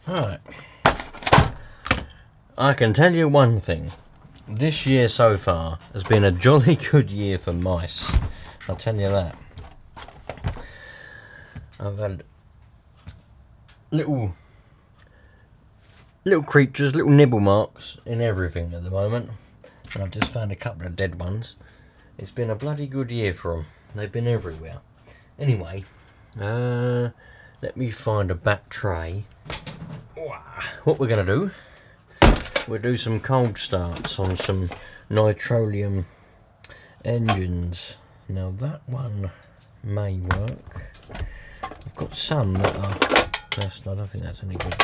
Alright. I can tell you one thing. This year so far has been a jolly good year for mice. I'll tell you that. I've had little creatures, little nibble marks in everything at the moment. And I've just found a couple of dead ones. It's been a bloody good year for them. They've been everywhere. Anyway, let me find a bat tray. What we're going to do, we'll do some cold starts on some nitroleum engines. Now that one may work. I've got some that are, I don't think that's any good.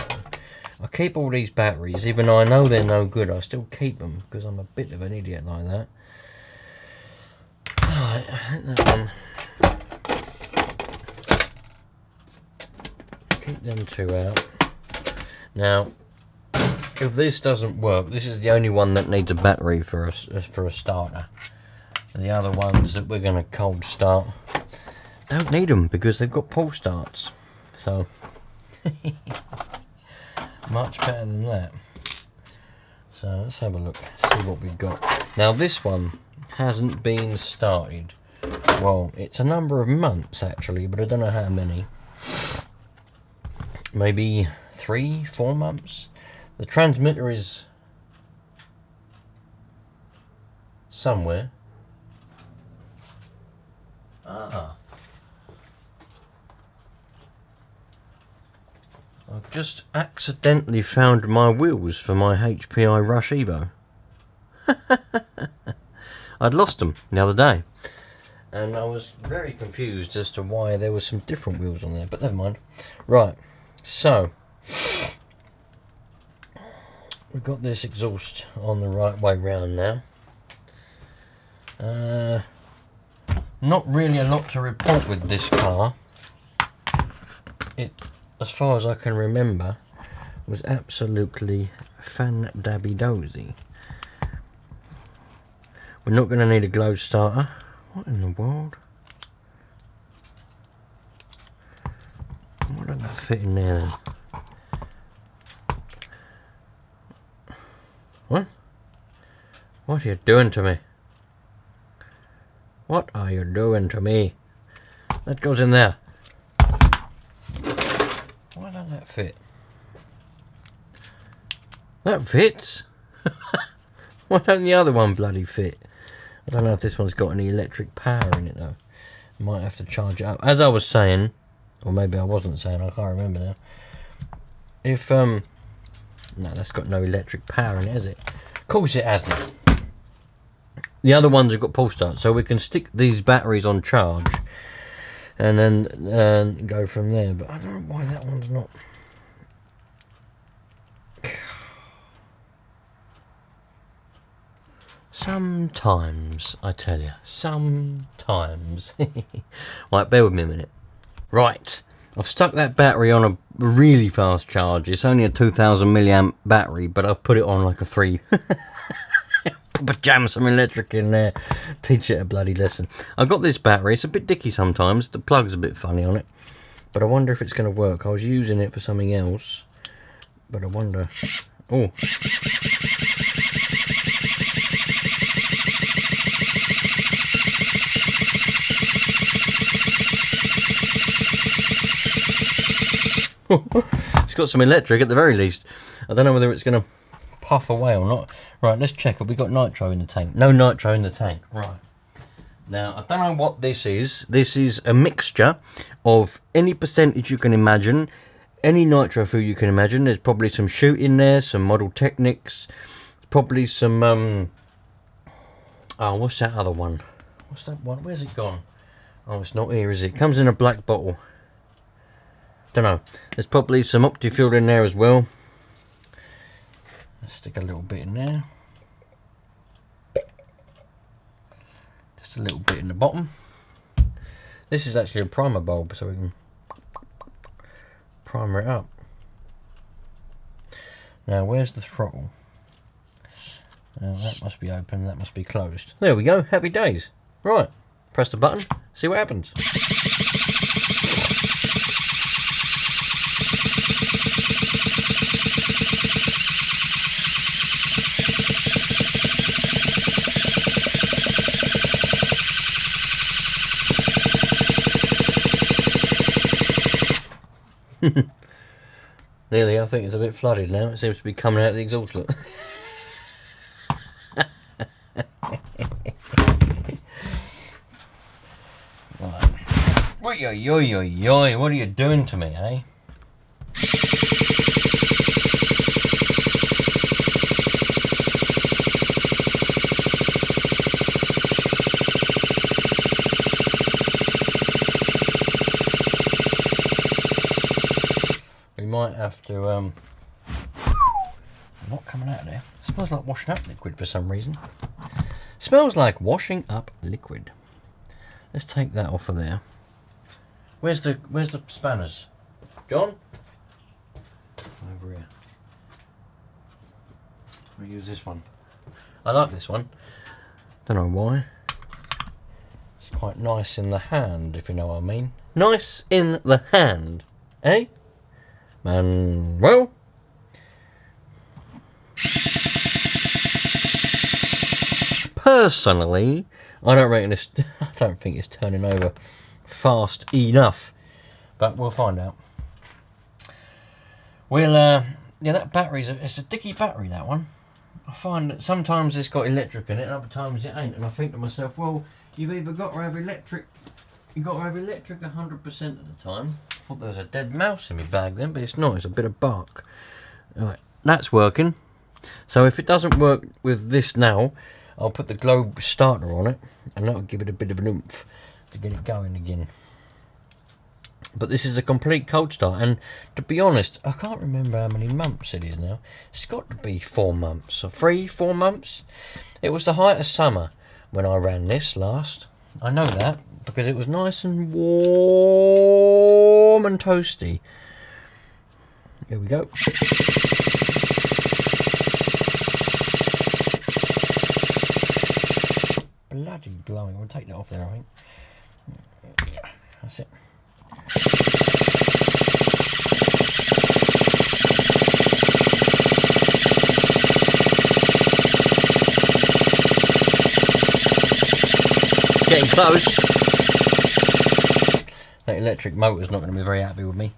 I keep all these batteries, even though I know they're no good, I still keep them because I'm a bit of an idiot like that. Alright, I think that one. Keep them two out. Now, if this doesn't work, this is the only one that needs a battery for a starter. And the other ones that we're going to cold start don't need them because they've got pull starts. So, much better than that. So let's have a look, see what we've got. Now this one hasn't been started. Well, it's a number of months actually, but I don't know how many. Maybe 3-4 months. The transmitter is somewhere. I've just accidentally found my wheels for my HPI Rush Evo. I'd lost them the other day. And I was very confused as to why there were some different wheels on there, but never mind. Right, so we've got this exhaust on the right way round now. Not really a lot to report with this car. It, as far as I can remember, was absolutely fan-dabby-dozy. We're not going to need a glow starter. What in the world? What did that fit in there then? What? What are you doing to me? What are you doing to me? That goes in there. Why don't that fit? That fits. Why don't the other one bloody fit? I don't know if this one's got any electric power in it though. Might have to charge it up. As I was saying, or maybe I wasn't saying, I can't remember now. If no, that's got no electric power in it, has it? Of course it hasn't. The other ones have got pull start, so we can stick these batteries on charge and then go from there. But I don't know why that one's not. Sometimes, I tell you, sometimes. Right, bear with me a minute. Right, I've stuck that battery on a really fast charge. It's only a 2000 milliamp battery, but I've put it on like a 3. Jam some electric in there, teach it a bloody lesson. I've got this battery. It's a bit dicky sometimes. The plug's a bit funny on it, but I wonder if it's going to work. I was using it for something else, but I wonder. Oh. It's got some electric at the very least. I don't know whether it's going to puff away or not. Right, let's check. Have we got nitro in the tank? No nitro in the tank. Right. Now, I don't know what this is. This is a mixture of any percentage you can imagine. Any nitro fuel you can imagine. There's probably some shoot in there, some Model Technics. Probably some, oh, what's that other one? What's that one? Where's it gone? Oh, it's not here, is it? It comes in a black bottle. Don't know. There's probably some OptiFuel in there as well. Let's stick a little bit in there. Just a little bit in the bottom. This is actually a primer bulb, so we can primer it up. Now, where's the throttle? Now, that must be open, that must be closed. There we go, happy days. Right, press the button, see what happens. Nearly, I think it's a bit flooded now. It seems to be coming out of the exhaust, look. Right. What are you doing to me, eh? We might have to, not coming out of there. It smells like washing up liquid for some reason. Smells like washing up liquid. Let's take that off of there. Where's the spanners? John? Over here. I'll use this one. I like this one. Don't know why. It's quite nice in the hand, if you know what I mean. Nice in the hand, eh? Manuel? Personally, I don't reckon this. I don't think it's turning over fast enough, but we'll find out. We'll yeah, that battery's it's a dicky battery, that one. I find that sometimes it's got electric in it, and other times it ain't. And I think to myself, well, you've either got to have electric, you've got to have electric 100% of the time. I thought there was a dead mouse in my bag then, but it's not. It's a bit of bark. Right, that's working. So if it doesn't work with this now, I'll put the globe starter on it, and that'll give it a bit of an oomph to get it going again. But this is a complete cold start, and to be honest, I can't remember how many months it is now. It's got to be 4 months, or 4 months. It was the height of summer when I ran this last. I know that because it was nice and warm and toasty. Here we go. Bloody blowing. We'll take that off there, I think. Yeah, that's it. Getting close. That electric motor's not going to be very happy with me.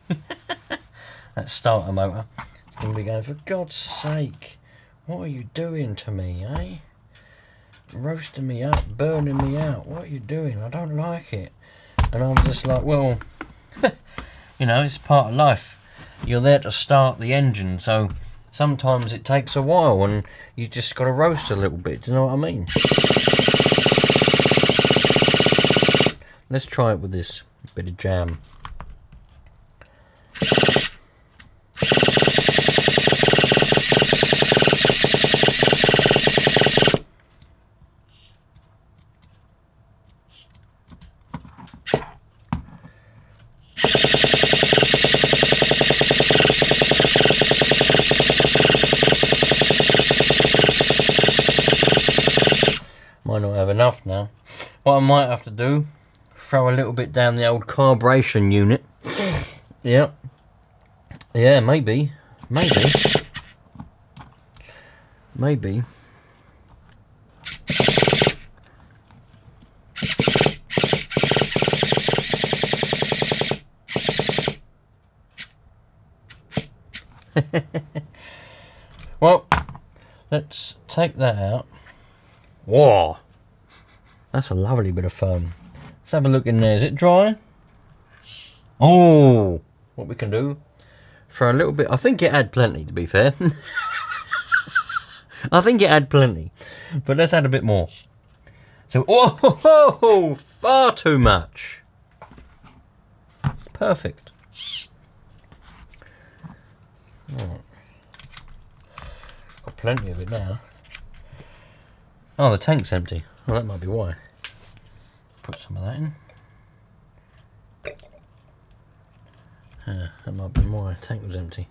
That starter motor. It's going to be going, for God's sake, what are you doing to me, eh? Roasting me up, burning me out. What are you doing? I don't like it. And I'm just like, well, you know, it's part of life. You're there to start the engine, so sometimes it takes a while and you just got to roast a little bit. Do you know what I mean? Let's try it with this bit of jam. Might not have enough now. What I might have to do, throw a little bit down the old carburation unit. Yeah. Yeah, maybe. Well, let's take that out. Whoa, that's a lovely bit of foam. Let's have a look in there. Is it dry? Oh, what we can do, for a little bit. I think it had plenty, to be fair. I think it had plenty, but let's add a bit more. So, oh, far too much. Perfect. Right. Got plenty of it now. Oh, the tank's empty. Well, that might be why. Put some of that in. That might be why the tank was empty.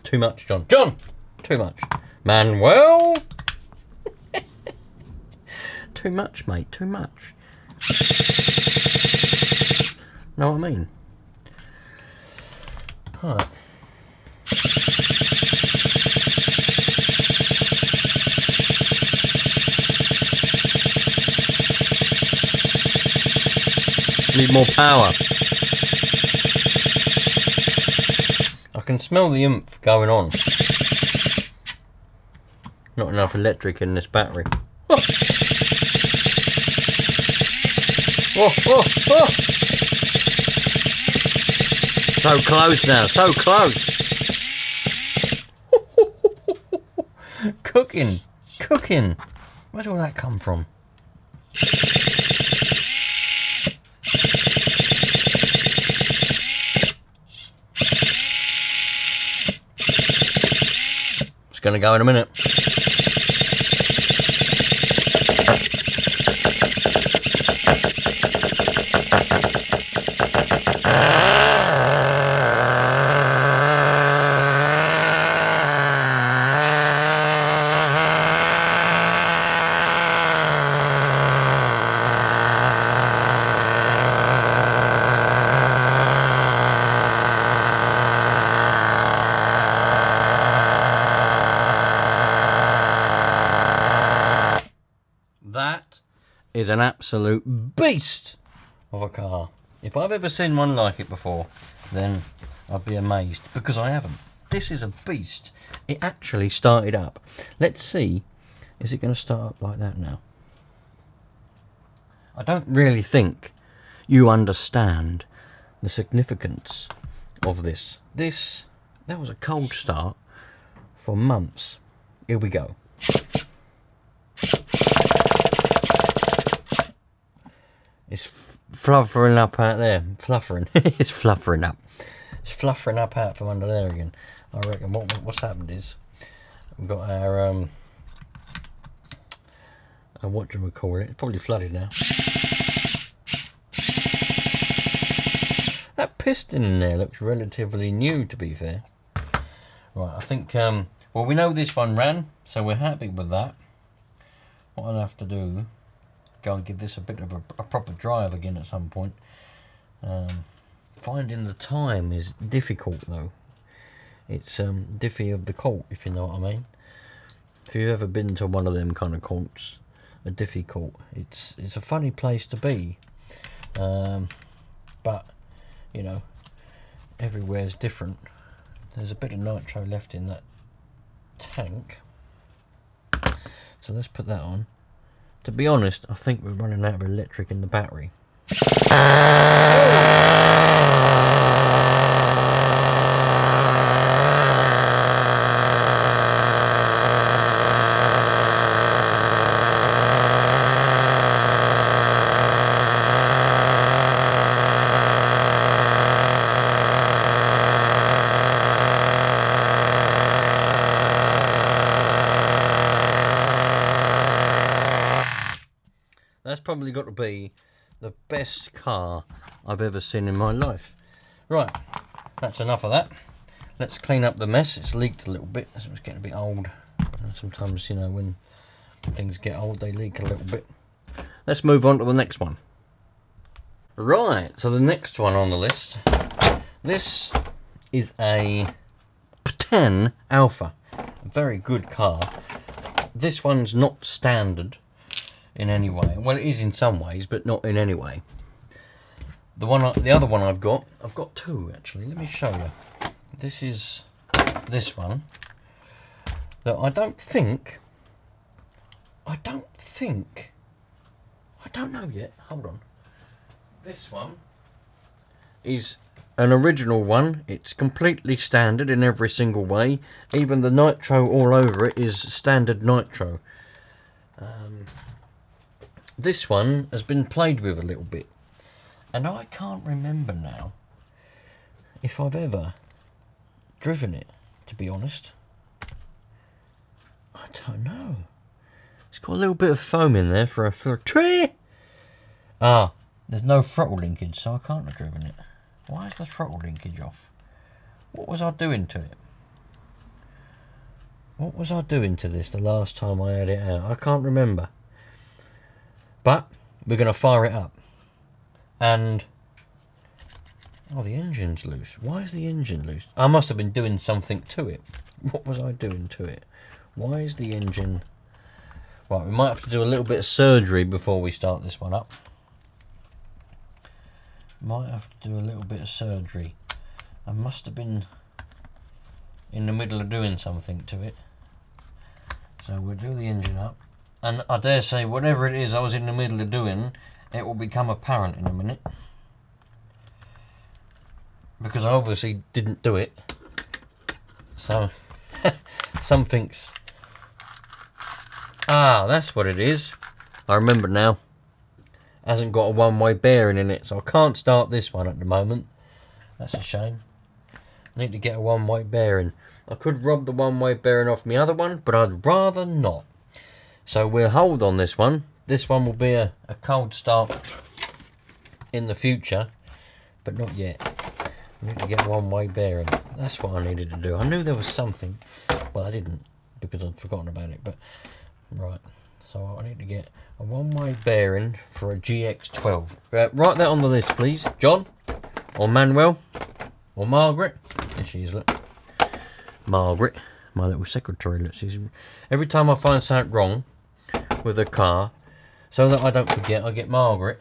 Too much, John. John! Too much. Manuel! Too much, mate. Too much. Know what I mean? Alright. Need more power. I can smell the oomph going on. Not enough electric in this battery. Oh. Oh, oh, oh. So close now, so close. Cooking, cooking. Where's all that come from? It's going to go in a minute. That is an absolute beast of a car. If I've ever seen one like it before, then I'd be amazed, because I haven't. This is a beast. It actually started up. Let's see, is it going to start up like that now? I don't really think you understand the significance of this. That was a cold start for months. Here we go. It's fluffering up out there. Fluffering. It's fluffering up. It's fluffering up out from under there again. I reckon what's happened is we've got our what do we call it? It's probably flooded now. That piston in there looks relatively new, to be fair. Right, I think well, we know this one ran, so we're happy with that. What I'll have to do, go and give this a bit of a proper drive again at some point. Finding the time is difficult though. It's diffy of the colt, if you know what I mean. If you've ever been to one of them kind of colts, a diffy colt, it's a funny place to be. But you know, everywhere's different. There's a bit of nitro left in that tank, so let's put that on. To be honest, I think we're running out of electric in the battery. That's probably got to be the best car I've ever seen in my life. Right, that's enough of that. Let's clean up the mess. It's leaked a little bit. It's getting a bit old. Sometimes, you know, when things get old, they leak a little bit. Let's move on to the next one. Right, so the next one on the list. This is a P10 Alpha. A very good car. This one's not standard in any way. Well, it is in some ways, but not in any way. The other one I've got two actually. Let me show you. This is this one that I don't know yet. Hold on. This one is an original one. It's completely standard in every single way. Even the nitro all over it is standard nitro. This one has been played with a little bit, and I can't remember now if I've ever driven it, to be honest. I don't know. It's got a little bit of foam in there for a tree. Ah, there's no throttle linkage, so I can't have driven it. Why is the throttle linkage off? What was I doing to it? What was I doing to this the last time I had it out? I can't remember. But we're going to fire it up. And oh, the engine's loose. Why is the engine loose? I must have been doing something to it. What was I doing to it? Why is the engine... Right, we might have to do a little bit of surgery before we start this one up. Might have to do a little bit of surgery. I must have been in the middle of doing something to it. So we'll do the engine up. And I dare say whatever it is I was in the middle of doing, it will become apparent in a minute. Because I obviously didn't do it. So, something's... Ah, that's what it is. I remember now. Hasn't got a one-way bearing in it, so I can't start this one at the moment. That's a shame. I need to get a one-way bearing. I could rob the one-way bearing off my other one, but I'd rather not. So we'll hold on this one. This one will be a cold start in the future, but not yet. I need to get a one-way bearing. That's what I needed to do. I knew there was something. Well, I didn't, because I'd forgotten about it, but... Right. So I need to get a one-way bearing for a GX12. Write that on the list, please. John? Or Manuel? Or Margaret? There she is, look. Margaret. My little secretary, look. Every time I find something wrong with a car, so that I don't forget, I get Margaret.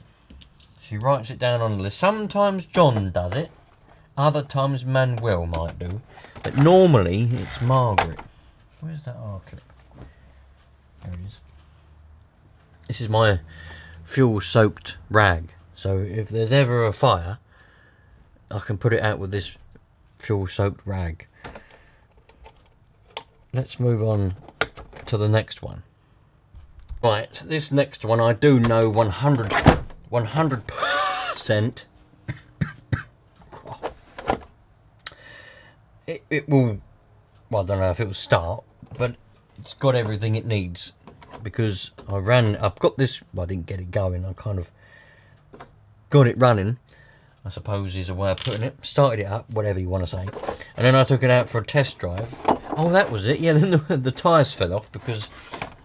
She writes it down on the list. Sometimes John does it. Other times Manuel might do. But normally it's Margaret. Where's that R clip? There it is. This is my fuel-soaked rag. So if there's ever a fire, I can put it out with this fuel-soaked rag. Let's move on to the next one. Right, this next one I do know 100%. It will, well, I don't know if it will start, but it's got everything it needs. Because I've got this, well, I didn't get it going, I kind of got it running, I suppose is a way of putting it. Started it up, whatever you want to say. And then I took it out for a test drive. Oh, that was it, yeah, then the tyres fell off because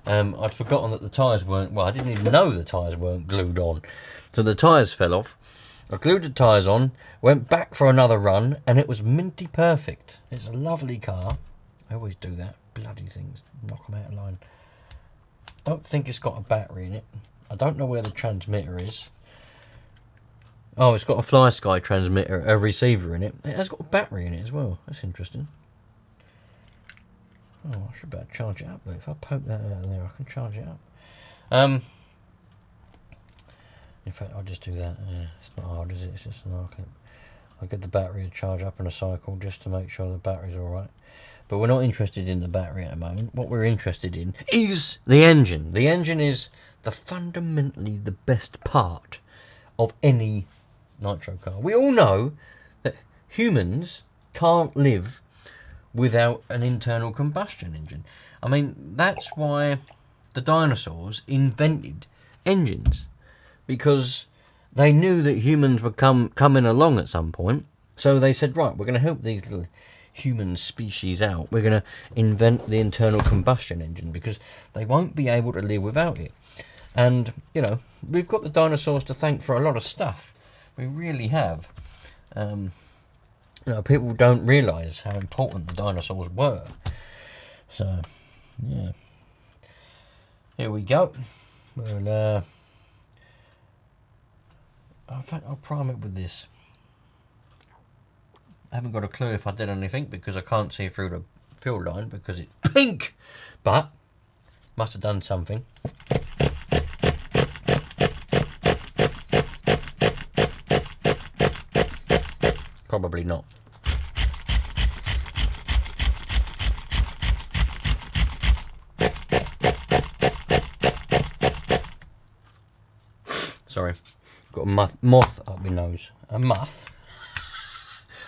I'd forgotten that the tyres weren't, well, I didn't even know the tyres weren't glued on. So the tyres fell off. I glued the tyres on, went back for another run, and it was minty perfect. It's a lovely car. I always do that. Bloody things, knock them out of line. Don't think it's got a battery in it. I don't know where the transmitter is. Oh, it's got a Fly Sky transmitter, a receiver in it. It has got a battery in it as well. That's interesting. Oh, I should better charge it up. But if I poke that out of there, I can charge it up. In fact, I'll just do that. It's not hard, is it? It's just an arc. I'll get the battery to charge up in a cycle just to make sure the battery's alright. But we're not interested in the battery at the moment. What we're interested in is the engine. The engine is fundamentally the best part of any nitro car. We all know that humans can't live without an internal combustion engine. I mean, that's why the dinosaurs invented engines. Because they knew that humans were coming along at some point. So they said, right, we're going to help these little human species out. We're going to invent the internal combustion engine because they won't be able to live without it. And, you know, we've got the dinosaurs to thank for a lot of stuff. We really have. You know, people don't realise how important the dinosaurs were. So, yeah. Here we go. Well, in fact, I'll prime it with this. I haven't got a clue if I did anything because I can't see through the fuel line because it's pink. But, must have done something. Probably not. Sorry. Got a moth up my nose. A muff?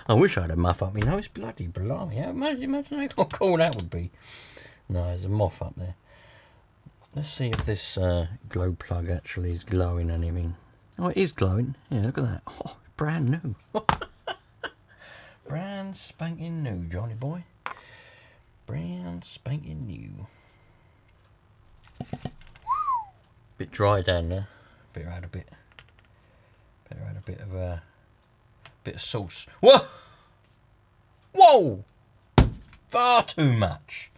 I wish I had a muff up my nose. Bloody blimey. Imagine how cool that would be. No, there's a moth up there. Let's see if this glow plug actually is glowing anything. Oh, it is glowing. Yeah, look at that. Oh, brand new. Brand spanking new, Johnny boy. Brand spanking new. Bit dry down there. Better add a bit. Better add a bit of sauce. Whoa! Whoa! Far too much.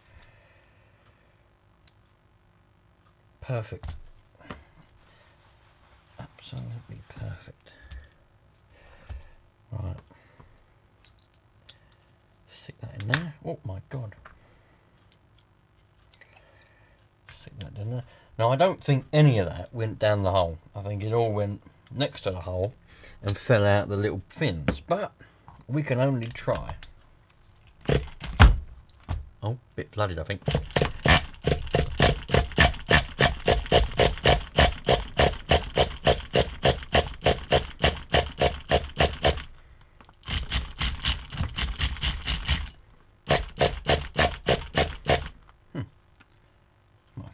Perfect. Absolutely perfect. Oh my god. Stick that in there. Now I don't think any of that went down the hole. I think it all went next to the hole and fell out the little fins. But we can only try. Oh, bit flooded I think.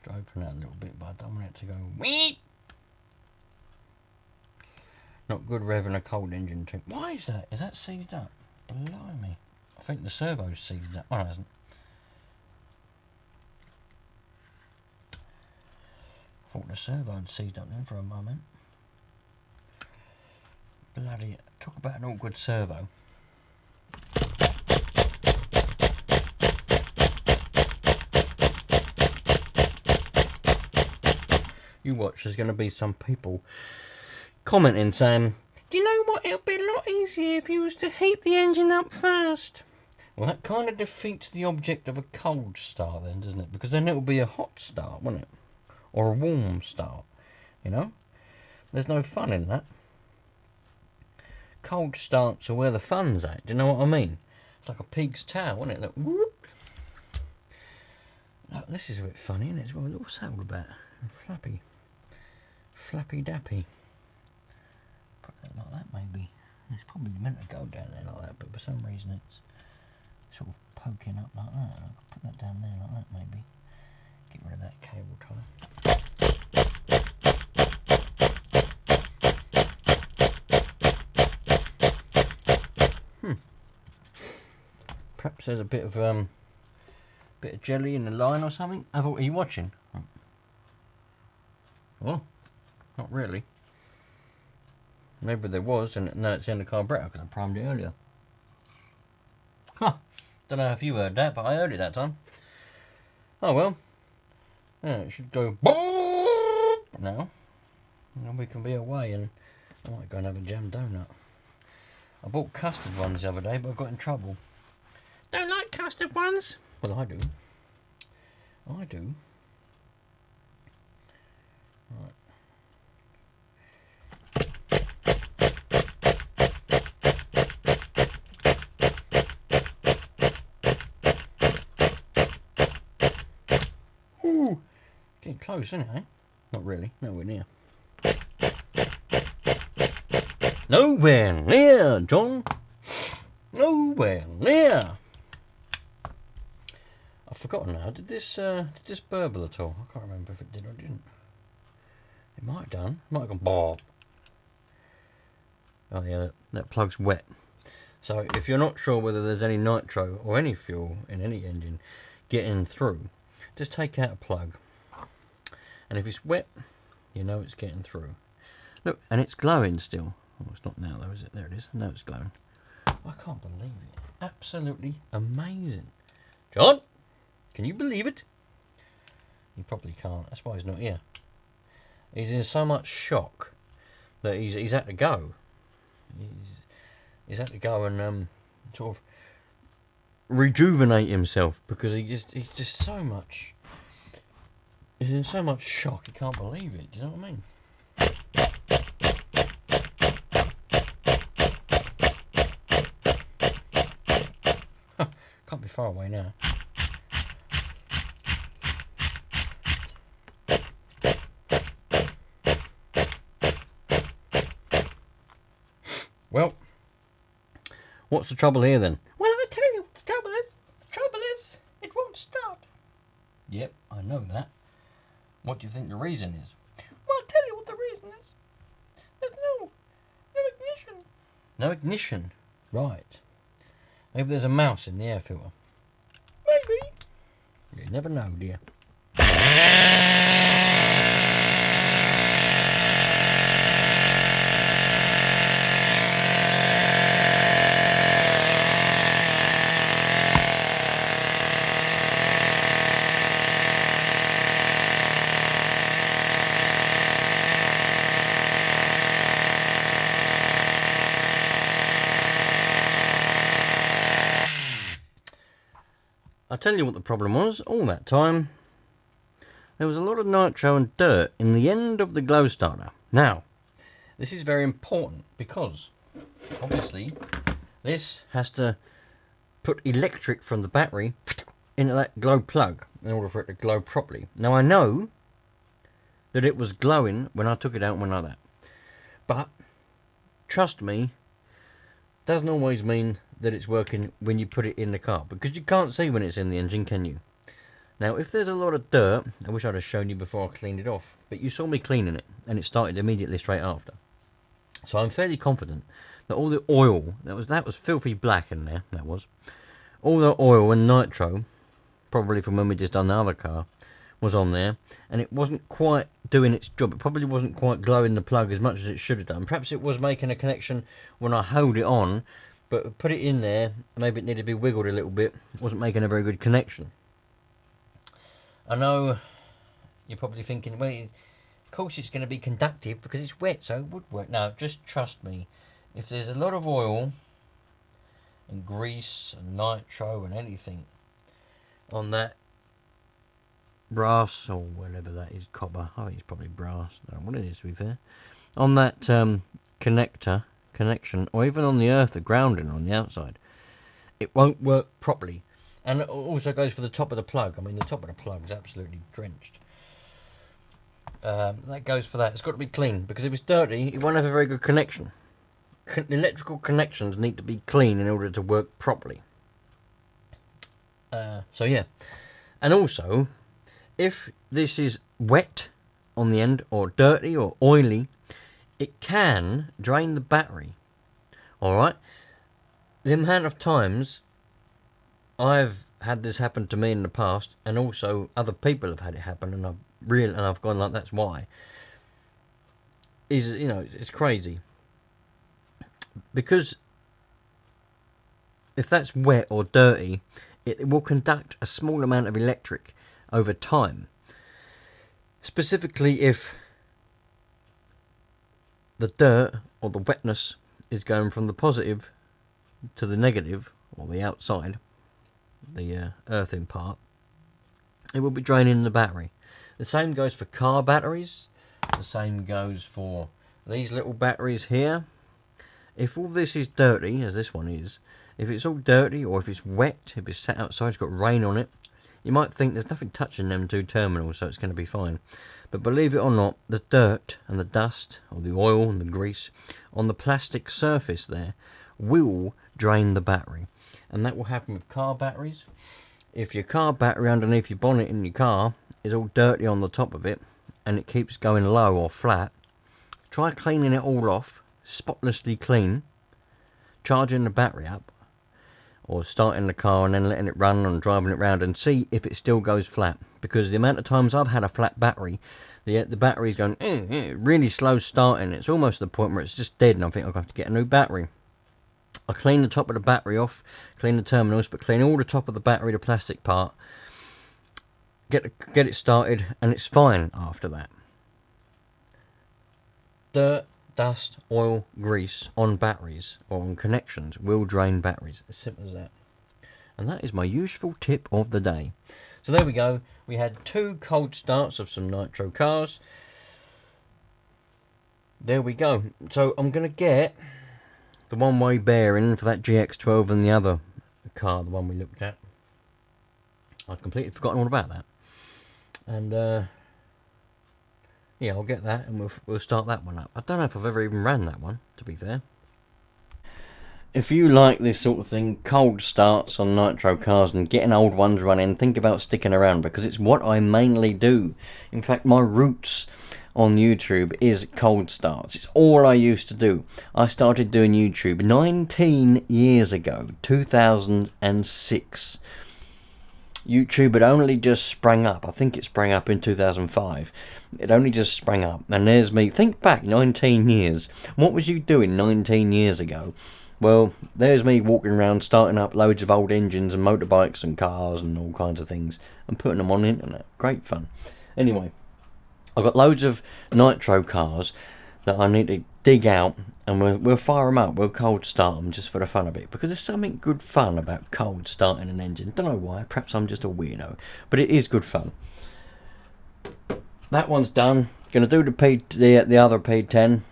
Open that a little bit, but I don't want it to go wee. Not good revving a cold engine too. Why is that? Is that seized up? Blimey. I think the servo's seized up. Oh, it hasn't. I thought the servo had seized up then for a moment. Bloody, talk about an awkward servo. You watch, there's going to be some people commenting saying, do you know what, it'll be a lot easier if you was to heat the engine up first. Well, that kind of defeats the object of a cold start then, doesn't it? Because then it'll be a hot start, won't it? Or a warm start, you know? There's no fun in that. Cold starts are where the fun's at, do you know what I mean? It's like a pig's tail, isn't it? Like, whoop. Look, this is a bit funny, isn't it? Well, what's that all about? Flappy. Flappy dappy. Put that like that maybe. It's probably meant to go down there like that, but for some reason it's sort of poking up like that. I could put that down there like that maybe. Get rid of that cable tie. Perhaps there's a bit of jelly in the line or something. Are you watching? Well, not really. Maybe there was, and now it's in the carburetor because I primed it earlier. Huh. Don't know if you heard that, but I heard it that time. Oh well. Yeah, it should go now. And then we can be away, and I might go and have a jam donut. I bought custard ones the other day, but I got in trouble. Don't like custard ones? Well, I do. I do. Right. Ooh, getting close, isn't it, eh? Not really, nowhere near. Nowhere near, John. Nowhere near. I've forgotten now. Did this burble at all? I can't remember if it did or didn't. It might have done. It might have gone bob. Oh yeah, that plug's wet. So if you're not sure whether there's any nitro or any fuel in any engine getting through, just take out a plug. And if it's wet, you know it's getting through. Look, and it's glowing still. Oh, it's not now though, is it? There it is. Now it's glowing. I can't believe it. Absolutely amazing. John, can you believe it? You probably can't. That's why he's not here. He's in so much shock that he's had to go. He's had to go and sort of rejuvenate himself because he's just so much. He's in so much shock he can't believe it. Do you know what I mean? Can't be far away now. Well, what's the trouble here then? Well, I tell you, the trouble is, it won't start. Yep, I know that. What do you think the reason is? Well, I'll tell you what the reason is. There's no ignition. No ignition? Right. Maybe there's a mouse in the air filter. Maybe. You never know, dear. I'll tell you what the problem was. All that time, there was a lot of nitro and dirt in the end of the glow starter. Now, this is very important because, obviously, this has to put electric from the battery into that glow plug in order for it to glow properly. Now, I know that it was glowing when I took it out and went like that. But, trust me, doesn't always mean that it's working when you put it in the car, because you can't see when it's in the engine, can you? Now, if there's a lot of dirt, I wish I'd have shown you before I cleaned it off, but you saw me cleaning it, and it started immediately straight after. So I'm fairly confident that all the oil, that was filthy black in there, that was. All the oil and nitro, probably from when we just done the other car, was on there, and it wasn't quite doing its job. It probably wasn't quite glowing the plug as much as it should have done. Perhaps it was making a connection when I held it on, but put it in there, maybe it needed to be wiggled a little bit. It wasn't making a very good connection. I know you're probably thinking, well, of course it's going to be conductive because it's wet, so it would work. No, just trust me. If there's a lot of oil and grease and nitro and anything on that brass, or whatever that is, copper, I think it's probably brass, I don't know what it is to be fair, on that connection, or even on the earth, the grounding on the outside, it won't work properly. And it also goes for the top of the plug. I mean, the top of the plug is absolutely drenched. That goes for that. It's got to be clean, because if it's dirty, it won't have a very good connection. Electrical connections need to be clean in order to work properly. So yeah. And also, if this is wet on the end, or dirty, or oily, it can drain the battery. Alright? The amount of times I've had this happen to me in the past, and also other people have had it happen, and I've gone like, that's why. It's crazy. Because if that's wet or dirty, it will conduct a small amount of electric over time. Specifically if the dirt or the wetness is going from the positive to the negative, or the outside, the earthen part, it will be draining the battery. The same goes for car batteries. The same goes for these little batteries here. If all this is dirty, as this one is, if it's all dirty, or if it's wet, if it's sat outside, it's got rain on it, you might think there's nothing touching them two terminals, so it's going to be fine. But believe it or not, the dirt and the dust, or the oil and the grease, on the plastic surface there, will drain the battery. And that will happen with car batteries. If your car battery underneath your bonnet in your car is all dirty on the top of it, and it keeps going low or flat, try cleaning it all off, spotlessly clean, charging the battery up, or starting the car and then letting it run and driving it round, and see if it still goes flat. Because the amount of times I've had a flat battery, the battery's going really slow starting. It's almost to the point where it's just dead, and I think I'll have to get a new battery. I clean the top of the battery off, clean the terminals, but clean all the top of the battery, the plastic part, get it started, and it's fine after that. Dirt, dust, oil, grease on batteries or on connections will drain batteries. As simple as that. And that is my useful tip of the day. So there we go. We had 2 cold starts of some Nitro cars. There we go. So I'm going to get the one-way bearing for that GX12 and the other car, the one we looked at. I'd completely forgotten all about that. And yeah, I'll get that, and we'll start that one up. I don't know if I've ever even ran that one, to be fair. If you like this sort of thing, cold starts on Nitro cars and getting old ones running, think about sticking around, because it's what I mainly do. In fact, my roots on YouTube is cold starts. It's all I used to do. I started doing YouTube 19 years ago, 2006. YouTube had only just sprang up. I think it sprang up in 2005. It only just sprang up. And there's me. Think back 19 years. What was you doing 19 years ago? Well, there's me walking around starting up loads of old engines and motorbikes and cars and all kinds of things and putting them on the internet. Great fun. Anyway, I've got loads of Nitro cars that I need to dig out and we'll fire them up. We'll cold start them just for the fun of it, because there's something good fun about cold starting an engine. Don't know why, perhaps I'm just a weirdo, but it is good fun. That one's done. Gonna do the other P10.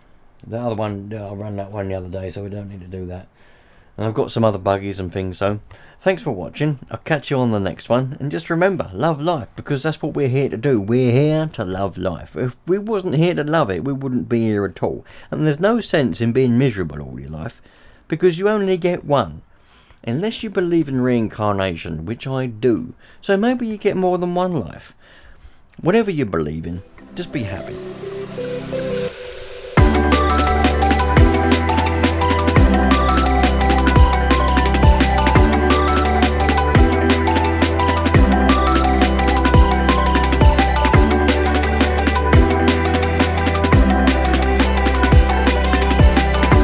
The other one, I ran that one the other day, so we don't need to do that. And I've got some other buggies and things, so thanks for watching. I'll catch you on the next one, and just remember, love life, because that's what we're here to do. We're here to love life. If we wasn't here to love it, we wouldn't be here at all. And there's no sense in being miserable all your life, because you only get one. Unless you believe in reincarnation, which I do. So maybe you get more than one life. Whatever you believe in, just be happy.